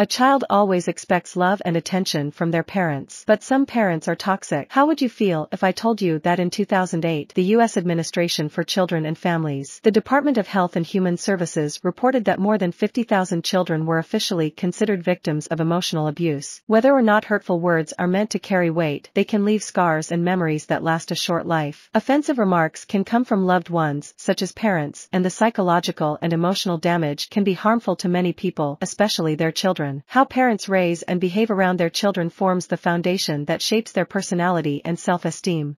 A child always expects love and attention from their parents. But some parents are toxic. How would you feel if I told you that in 2008, the U.S. Administration for Children and Families, the Department of Health and Human Services reported that more than 50,000 children were officially considered victims of emotional abuse. Whether or not hurtful words are meant to carry weight, they can leave scars and memories that last a short life. Offensive remarks can come from loved ones, such as parents, and the psychological and emotional damage can be harmful to many people, especially their children. How parents raise and behave around their children forms the foundation that shapes their personality and self-esteem.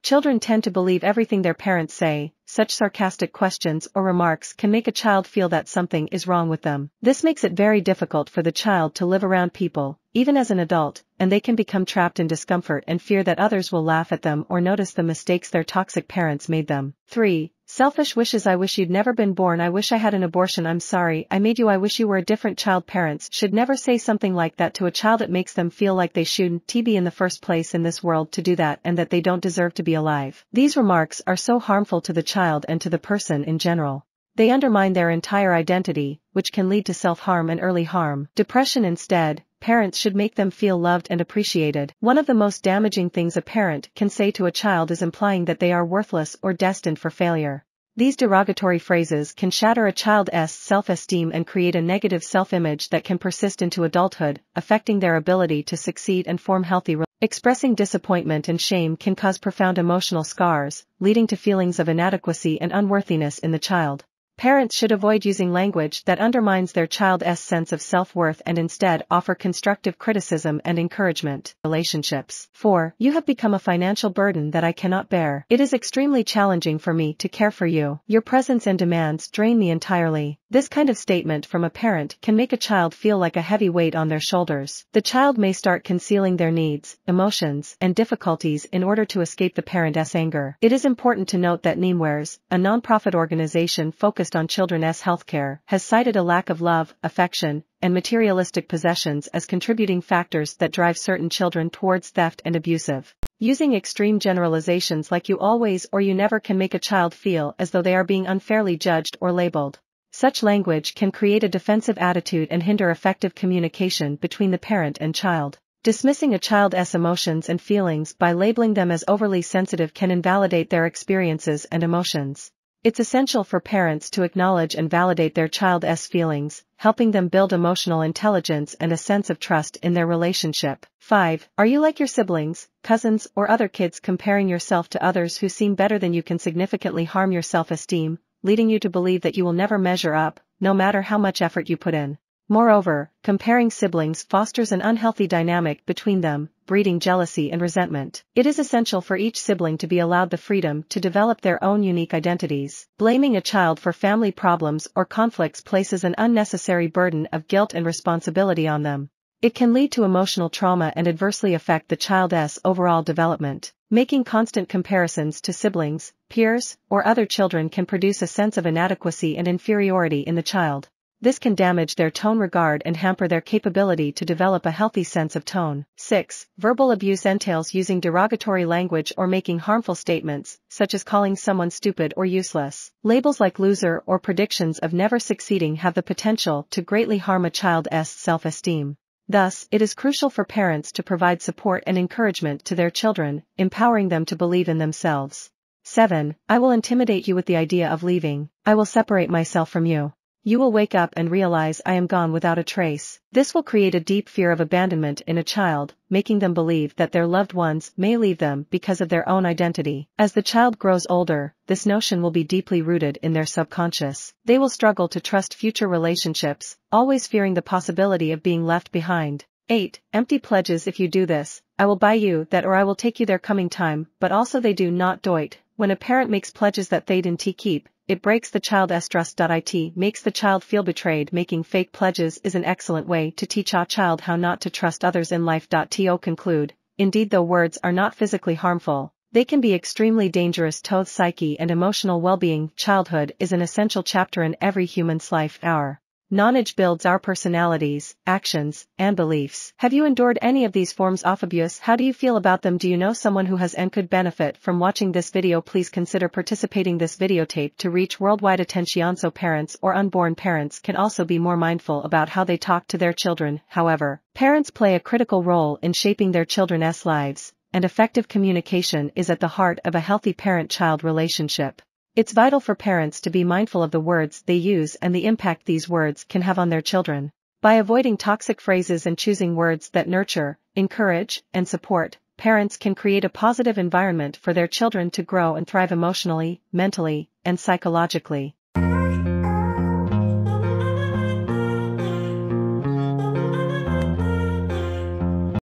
Children tend to believe everything their parents say. Such sarcastic questions or remarks can make a child feel that something is wrong with them. This makes it very difficult for the child to live around people, even as an adult, and they can become trapped in discomfort and fear that others will laugh at them or notice the mistakes their toxic parents made them. 3. Selfish wishes. I wish you'd never been born. I wish I had an abortion. I'm sorry I made you. I wish you were a different child. Parents should never say something like that to a child. It makes them feel like they shouldn't be in the first place in this world to do that and that they don't deserve to be alive. These remarks are so harmful to the child and to the person in general. They undermine their entire identity, which can lead to self-harm and early harm. Depression. Instead, parents should make them feel loved and appreciated. One of the most damaging things a parent can say to a child is implying that they are worthless or destined for failure. These derogatory phrases can shatter a child's self-esteem and create a negative self-image that can persist into adulthood, affecting their ability to succeed and form healthy relationships. Expressing disappointment and shame can cause profound emotional scars, leading to feelings of inadequacy and unworthiness in the child. Parents should avoid using language that undermines their child's sense of self-worth and instead offer constructive criticism and encouragement. Relationships. 4. You have become a financial burden that I cannot bear. It is extremely challenging for me to care for you. Your presence and demands drain me entirely. This kind of statement from a parent can make a child feel like a heavy weight on their shoulders. The child may start concealing their needs, emotions, and difficulties in order to escape the parent's anger. It is important to note that noway, a non-profit organization focused on children's healthcare, has cited a lack of love, affection, and materialistic possessions as contributing factors that drive certain children towards theft and abusive. Using extreme generalizations like you always or you never can make a child feel as though they are being unfairly judged or labeled. Such language can create a defensive attitude and hinder effective communication between the parent and child. Dismissing a child's emotions and feelings by labeling them as overly sensitive can invalidate their experiences and emotions. It's essential for parents to acknowledge and validate their child's feelings, helping them build emotional intelligence and a sense of trust in their relationship. 5. Are you like your siblings, cousins, or other kids? Comparing yourself to others who seem better than you can significantly harm your self-esteem, leading you to believe that you will never measure up, no matter how much effort you put in. Moreover, comparing siblings fosters an unhealthy dynamic between them, breeding jealousy and resentment. It is essential for each sibling to be allowed the freedom to develop their own unique identities. Blaming a child for family problems or conflicts places an unnecessary burden of guilt and responsibility on them. It can lead to emotional trauma and adversely affect the child's overall development. Making constant comparisons to siblings, peers, or other children can produce a sense of inadequacy and inferiority in the child. This can damage their tone regard and hamper their capability to develop a healthy sense of tone. 6. Verbal abuse entails using derogatory language or making harmful statements, such as calling someone stupid or useless. Labels like loser or predictions of never succeeding have the potential to greatly harm a child's self-esteem. Thus, it is crucial for parents to provide support and encouragement to their children, empowering them to believe in themselves. 7. I will intimidate you with the idea of leaving. I will separate myself from you. You will wake up and realize I am gone without a trace. This will create a deep fear of abandonment in a child, making them believe that their loved ones may leave them because of their own identity. As the child grows older, this notion will be deeply rooted in their subconscious. They will struggle to trust future relationships, always fearing the possibility of being left behind. 8. Empty pledges. If you do this, I will buy you that or I will take you there coming time, but also they do not do it. When a parent makes pledges that they didn't keep, it breaks the child's trust. It makes the child feel betrayed. Making fake pledges is an excellent way to teach a child how not to trust others in life. To conclude, indeed though words are not physically harmful, they can be extremely dangerous to psyche and emotional well-being. Childhood is an essential chapter in every human's life. Our Knowledge builds our personalities, actions, and beliefs. Have you endured any of these forms of abuse? How do you feel about them? Do you know someone who has and could benefit from watching this video? Please consider participating this videotape to reach worldwide attention. So parents or unborn parents can also be more mindful about how they talk to their children. However, parents play a critical role in shaping their children's lives, and effective communication is at the heart of a healthy parent-child relationship. It's vital for parents to be mindful of the words they use and the impact these words can have on their children. By avoiding toxic phrases and choosing words that nurture, encourage, and support, parents can create a positive environment for their children to grow and thrive emotionally, mentally, and psychologically.